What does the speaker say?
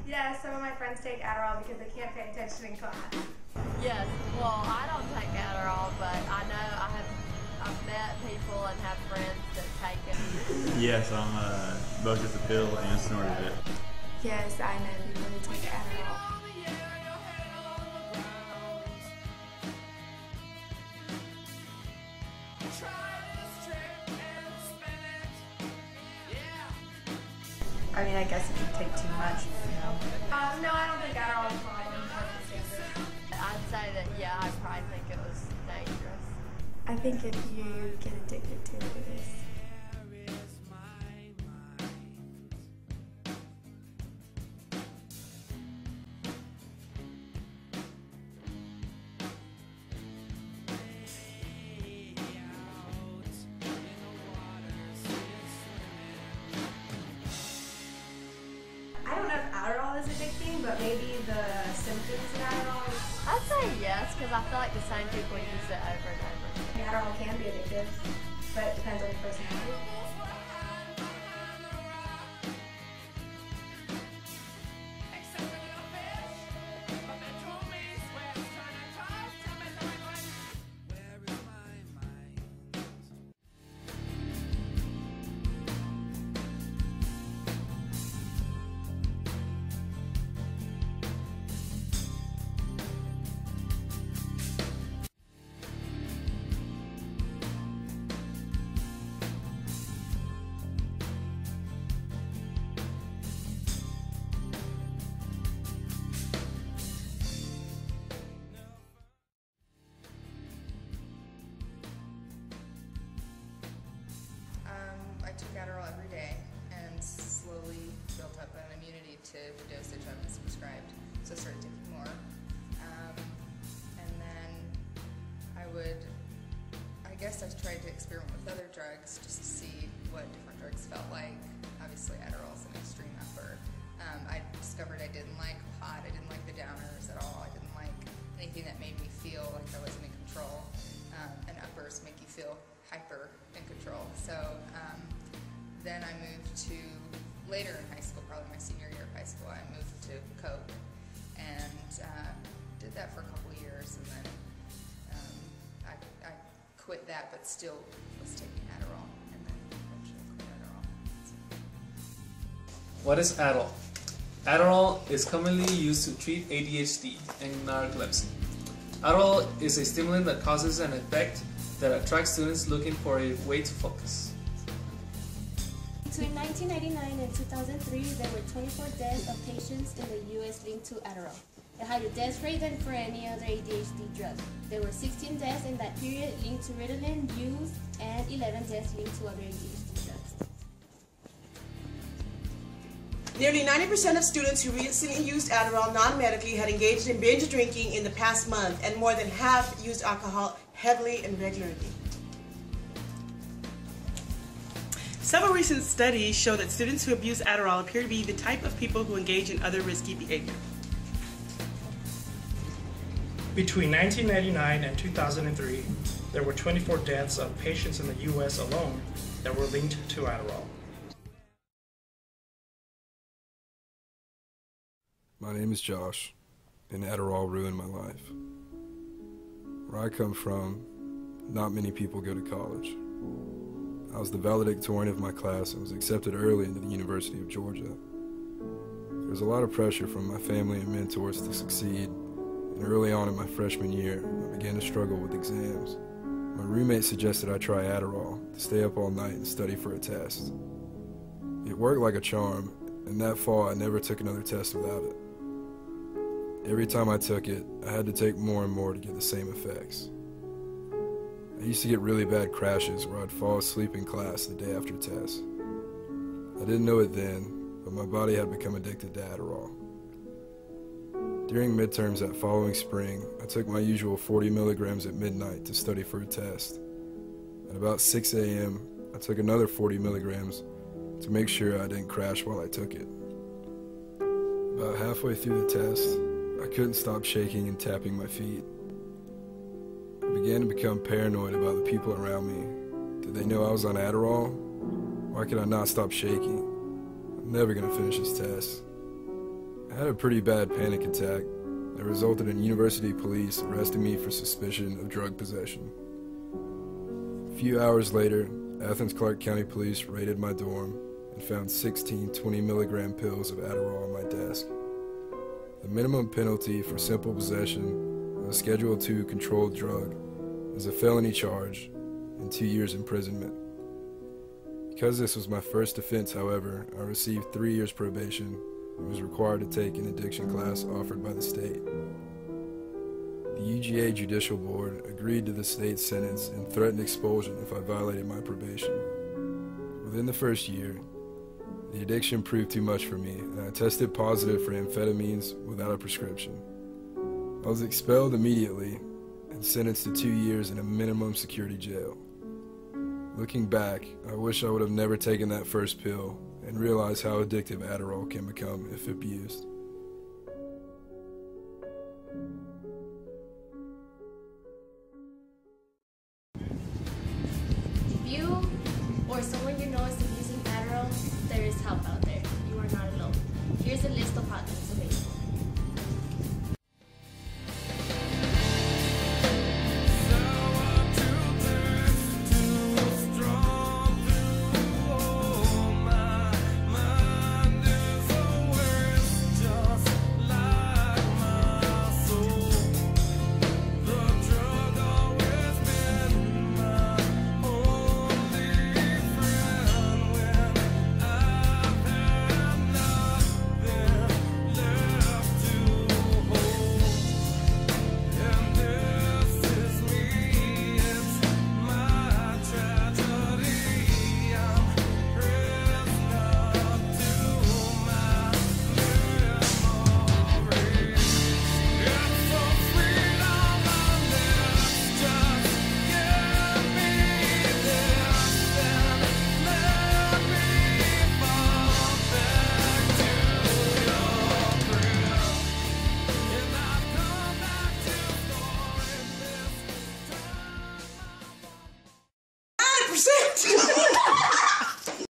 Yeah, some of my friends take Adderall because they can't pay attention in class. Yes, well, I don't take Adderall, but I know I've met people and have friends that take it. Yes, I'm both just a pill and snorted it. Yes, I know people who take Adderall. I mean, I guess if you take too much, you know. No, I don't think Adderall is fine. I'd say that, yeah, I probably think it was dangerous. I think if you get addicted to it, it is. I don't know if Adderall is addicting, but maybe the symptoms of Adderall. I'd say yes, because I feel like the same people use it over and over. Adderall can be addictive, but it depends on your personality. I took Adderall every day and slowly built up an immunity to the dosage I was prescribed, so I started taking more. And then I guess I tried to experiment with other drugs just to see what different drugs felt like. Obviously Adderall is an extreme upper. I discovered I didn't like pot, I didn't like the downers at all, I didn't like anything that made me feel like I wasn't in control. And uppers make you feel hyper in control. So then I moved to, later in high school, probably my senior year of high school, I moved to Coke and did that for a couple of years, and then I quit that, but still was taking Adderall, and then eventually quit Adderall. What is Adderall? Adderall is commonly used to treat ADHD and narcolepsy. Adderall is a stimulant that causes an effect that attracts students looking for a way to focus. Between 1999 and 2003, there were 24 deaths of patients in the U.S. linked to Adderall, a higher death rate than for any other ADHD drug. There were 16 deaths in that period linked to Ritalin use and 11 deaths linked to other ADHD drugs. Nearly 90% of students who recently used Adderall non-medically had engaged in binge drinking in the past month, and more than half used alcohol heavily and regularly. Several recent studies show that students who abuse Adderall appear to be the type of people who engage in other risky behavior. Between 1999 and 2003, there were 24 deaths of patients in the U.S. alone that were linked to Adderall. My name is Josh, and Adderall ruined my life. Where I come from, not many people go to college. I was the valedictorian of my class and was accepted early into the University of Georgia. There was a lot of pressure from my family and mentors to succeed, and early on in my freshman year, I began to struggle with exams. My roommate suggested I try Adderall to stay up all night and study for a test. It worked like a charm, and that fall I never took another test without it. Every time I took it, I had to take more and more to get the same effects. I used to get really bad crashes where I'd fall asleep in class the day after tests. I didn't know it then, but my body had become addicted to Adderall. During midterms that following spring, I took my usual 40 milligrams at midnight to study for a test. At about 6 a.m., I took another 40 milligrams to make sure I didn't crash while I took it. About halfway through the test, I couldn't stop shaking and tapping my feet. I began to become paranoid about the people around me. Did they know I was on Adderall? Why could I not stop shaking? I'm never going to finish this test. I had a pretty bad panic attack that resulted in university police arresting me for suspicion of drug possession. A few hours later, Athens-Clarke County Police raided my dorm and found 16 20-milligram pills of Adderall on my desk. The minimum penalty for simple possession of a Schedule II controlled drug is a felony charge and 2 years imprisonment. Because this was my first offense, however, I received 3 years probation and was required to take an addiction class offered by the state. The UGA Judicial Board agreed to the state's sentence and threatened expulsion if I violated my probation. Within the first year, the addiction proved too much for me, and I tested positive for amphetamines without a prescription. I was expelled immediately and sentenced to 2 years in a minimum security jail. Looking back, I wish I would have never taken that first pill and realized how addictive Adderall can become if abused. If you or someone you know is abusing Adderall, there is help out there. You are not alone. Here's a list of hotlines.